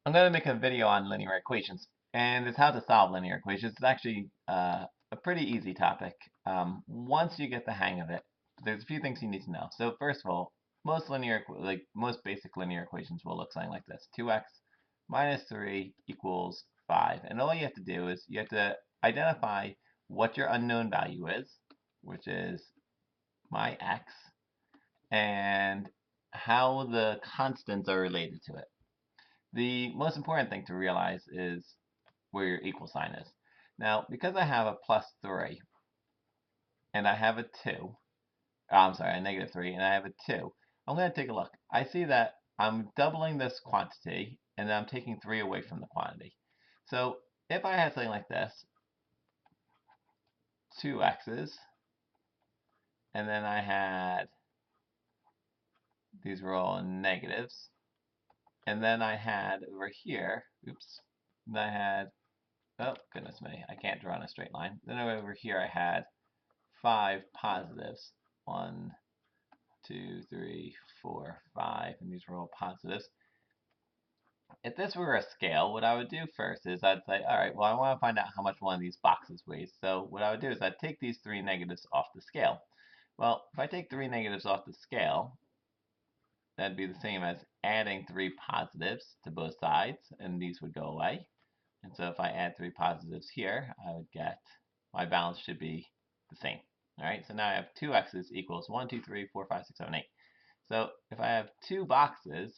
I'm going to make a video on linear equations, and it's how to solve linear equations. It's actually a pretty easy topic. Once you get the hang of it, there's a few things you need to know. So first of all, most basic linear equations will look something like this: 2x minus 3 equals 5. And all you have to do is you have to identify what your unknown value is, which is my x, and how the constants are related to it. The most important thing to realize is where your equal sign is. Now, because I have a plus 3 and I have a 2, I'm sorry, a negative 3 and I have a 2, I'm going to take a look. I see that I'm doubling this quantity and then I'm taking 3 away from the quantity. So if I had something like this, 2x's, and then I had, these were all negatives, and then I had over here, oops, and I had, oh goodness me, I can't draw in a straight line. Then over here I had 5 positives. 1, 2, 3, 4, 5, and these were all positives. If this were a scale, what I would do first is I'd say, all right, well, I want to find out how much one of these boxes weighs. So what I would do is I'd take these 3 negatives off the scale. Well, if I take 3 negatives off the scale, that'd be the same as adding 3 positives to both sides, and these would go away. And so if I add 3 positives here, I would get, my balance should be the same. All right, so now I have 2x's equals 1, 2, 3, 4, 5, 6, 7, 8. So if I have 2 boxes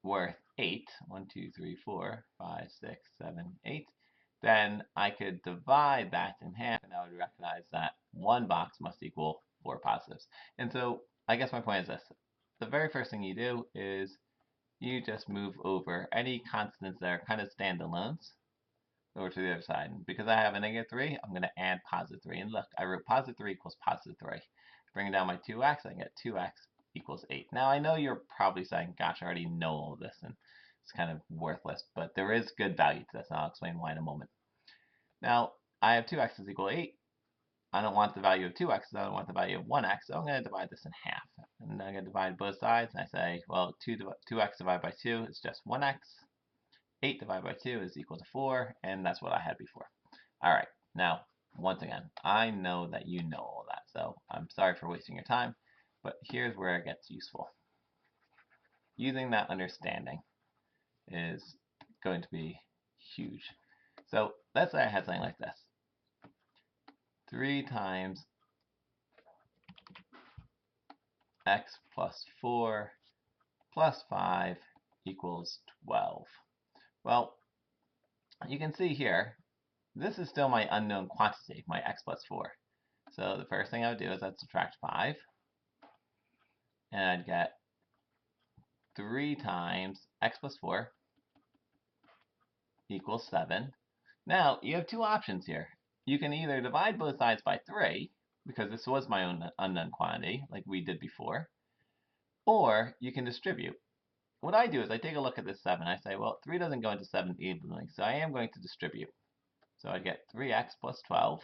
worth 8, 1, 2, 3, 4, 5, 6, 7, 8, then I could divide that in half and I would recognize that one box must equal 4 positives. And so I guess my point is this. The very first thing you do is you just move over any constants that are kind of standalones over to the other side. And because I have a negative 3, I'm going to add positive 3. And look, I wrote positive 3 equals positive 3. Bringing down my 2x, I get 2x equals 8. Now, I know you're probably saying, gosh, I already know all this, and it's kind of worthless. But there is good value to this, and I'll explain why in a moment. Now, I have 2x is equal to 8. I don't want the value of 2x, I don't want the value of 1x, so I'm going to divide this in half. And I'm going to divide both sides, and I say, well, 2x divided by 2 is just 1x. 8 divided by 2 is equal to 4, and that's what I had before. All right, now, once again, I know that you know all that, so I'm sorry for wasting your time, but here's where it gets useful. Using that understanding is going to be huge. So let's say I had something like this. 3 times x plus 4 plus 5 equals 12. Well, you can see here, this is still my unknown quantity, my x plus 4. So the first thing I would do is I'd subtract 5, and I'd get 3 times x plus 4 equals 7. Now, you have two options here. You can either divide both sides by 3, because this was my own unknown quantity, like we did before, or you can distribute. What I do is I take a look at this 7. I say, well, 3 doesn't go into 7 evenly, so I am going to distribute. So I get 3x plus 12,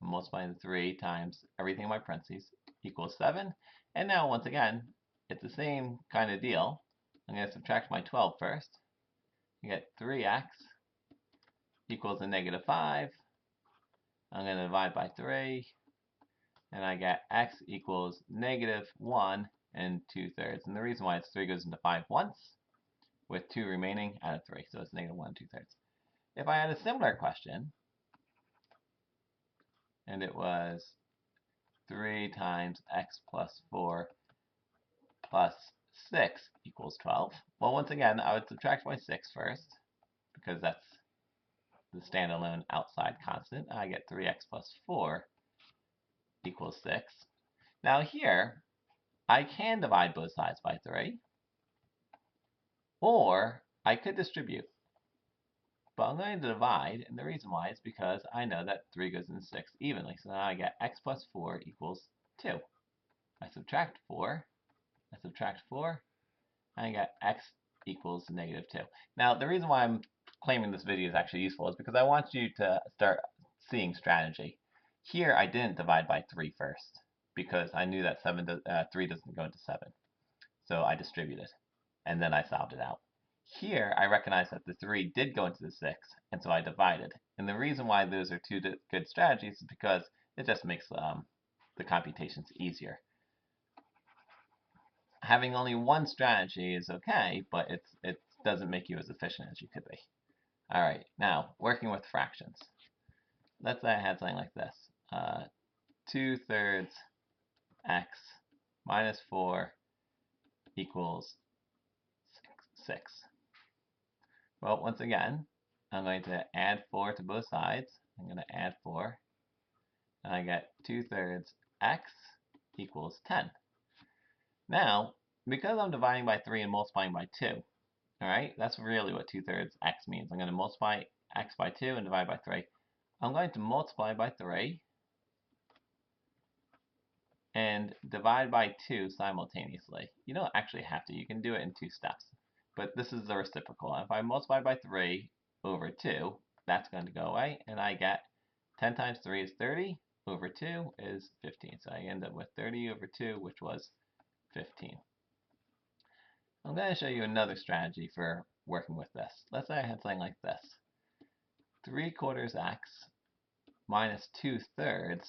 multiplying the 3 times everything in my parentheses, equals 7. And now, once again, it's the same kind of deal. I'm going to subtract my 12 first. I get 3x equals a negative 5. I'm going to divide by 3, and I get x equals negative 1 and 2/3. And the reason why it's 3 goes into 5 once, with 2 remaining out of 3. So it's negative 1 and 2/3. If I had a similar question, and it was 3 times x plus 4 plus 6 equals 12. Well, once again, I would subtract my 6 first, because that's the standalone outside constant. I get 3x plus 4 equals 6. Now here, I can divide both sides by 3, or I could distribute. But I'm going to divide, and the reason why is because I know that 3 goes into 6 evenly. So now I get x plus 4 equals 2. I subtract 4, I subtract 4, and I get x equals negative 2. Now, the reason why I'm claiming this video is actually useful is because I want you to start seeing strategy. Here, I didn't divide by 3 first, because I knew that 3 doesn't go into 7. So I distributed. and then I solved it out. Here, I recognize that the 3 did go into the 6, and so I divided. And the reason why those are two good strategies is because it just makes the computations easier. Having only one strategy is okay, but it doesn't make you as efficient as you could be. All right, now working with fractions. Let's say I had something like this: 2/3 x minus 4 equals 6. Well, once again, I'm going to add 4 to both sides. I'm going to add 4, and I get 2/3 x equals 10. Now, because I'm dividing by 3 and multiplying by 2, all right, that's really what 2/3 x means. I'm going to multiply x by 2 and divide by 3. I'm going to multiply by 3 and divide by 2 simultaneously. You don't actually have to. You can do it in 2 steps. But this is the reciprocal. If I multiply by 3 over 2, that's going to go away, and I get 10 times 3 is 30, over 2 is 15. So I end up with 30 over 2, which was 15. I'm going to show you another strategy for working with this. Let's say I had something like this. 3/4 x minus 2/3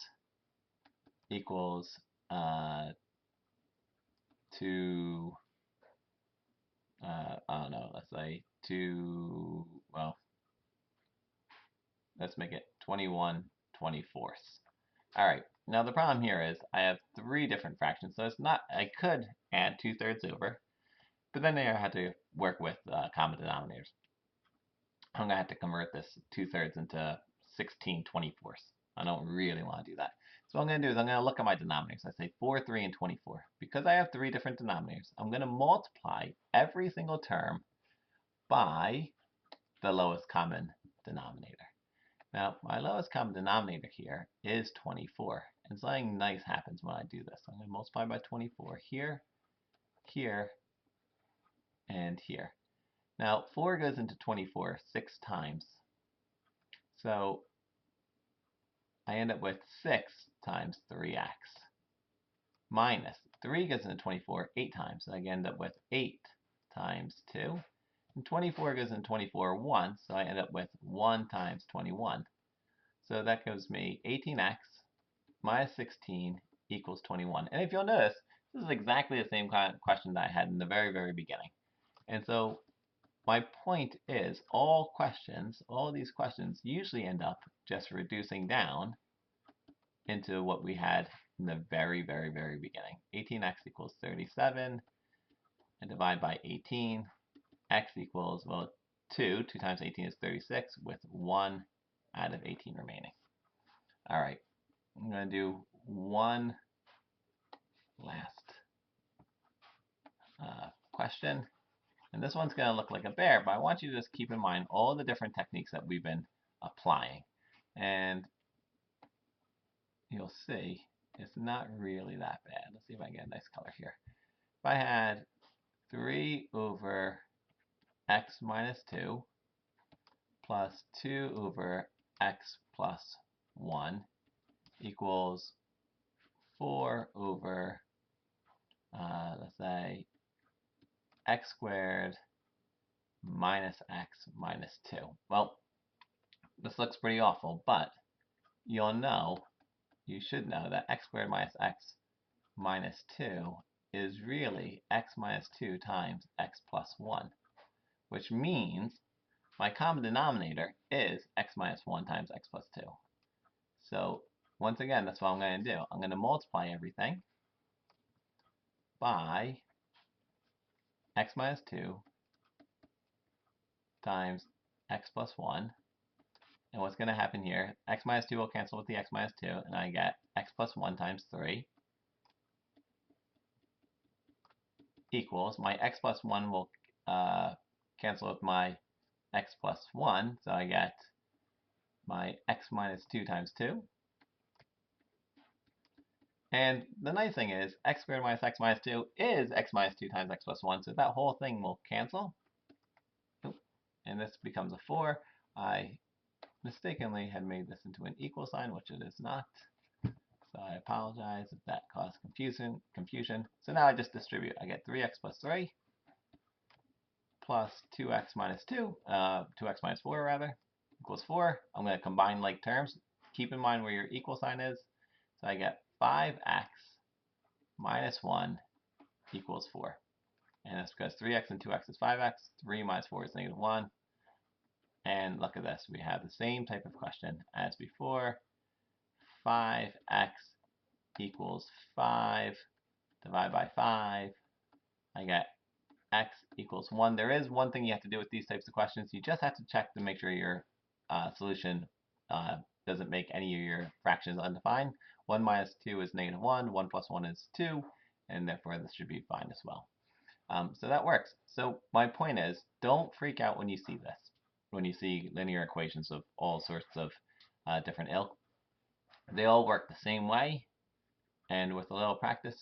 equals 2, I don't know, let's say 2, well, let's make it 21/24. All right, now the problem here is I have 3 different fractions, so it's not, I could add 2/3 over, but then I have to work with common denominators. I'm going to have to convert this 2/3 into 16/24. I don't really want to do that. So what I'm going to do is I'm going to look at my denominators. I say 4, 3, and 24. Because I have 3 different denominators, I'm going to multiply every single term by the lowest common denominator. Now, my lowest common denominator here is 24. And something nice happens when I do this. I'm going to multiply by 24 here, here, and here. Now, 4 goes into 24 6 times. So I end up with 6 times 3x minus 3 goes into 24 8 times. So I end up with 8 times 2. And 24 goes into 24 once, so I end up with 1 times 21. So that gives me 18x minus 16 equals 21. And if you'll notice, this is exactly the same kind of question that I had in the very, very beginning. And so my point is, all these questions usually end up just reducing down into what we had in the very, very, very beginning. 18x equals 37, and divide by 18. X equals, well, 2. 2 times 18 is 36, with 1 out of 18 remaining. All right, I'm going to do one last question. And this one's going to look like a bear, but I want you to just keep in mind all the different techniques that we've been applying. And you'll see it's not really that bad. Let's see if I can get a nice color here. If I had 3 over x minus 2 plus 2 over x plus 1 equals 4 over, let's say, x squared minus x minus 2. Well, this looks pretty awful, but you should know that x squared minus x minus 2 is really x minus 2 times x plus 1, which means my common denominator is x minus 1 times x plus 2. So once again, that's what I'm going to do. I'm going to multiply everything by x minus 2 times x plus 1. And what's going to happen here, x minus 2 will cancel with the x minus 2, and I get x plus 1 times 3 equals, my x plus 1 will cancel with my x plus 1, so I get my x minus 2 times 2. And the nice thing is, x squared minus x minus 2 is x minus 2 times x plus 1, so that whole thing will cancel. And this becomes a 4. I mistakenly had made this into an equal sign, which it is not. So I apologize if that caused confusion. So now I just distribute. I get 3x plus 3 plus 2x minus 2, 2x minus 4 rather, equals 4. I'm going to combine like terms. Keep in mind where your equal sign is. So I get 5x minus 1 equals 4. And that's because 3x and 2x is 5x, 3 minus 4 is negative 1. And look at this, we have the same type of question as before. 5x equals 5 divided by 5. I get x equals 1. There is one thing you have to do with these types of questions. You just have to check to make sure your solution doesn't make any of your fractions undefined. 1 minus 2 is negative 1. 1 plus 1 is 2. And therefore, this should be fine as well. So that works. So my point is, don't freak out when you see this. When you see linear equations of all sorts of different ilk. They all work the same way. And with a little practice,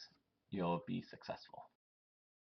you'll be successful.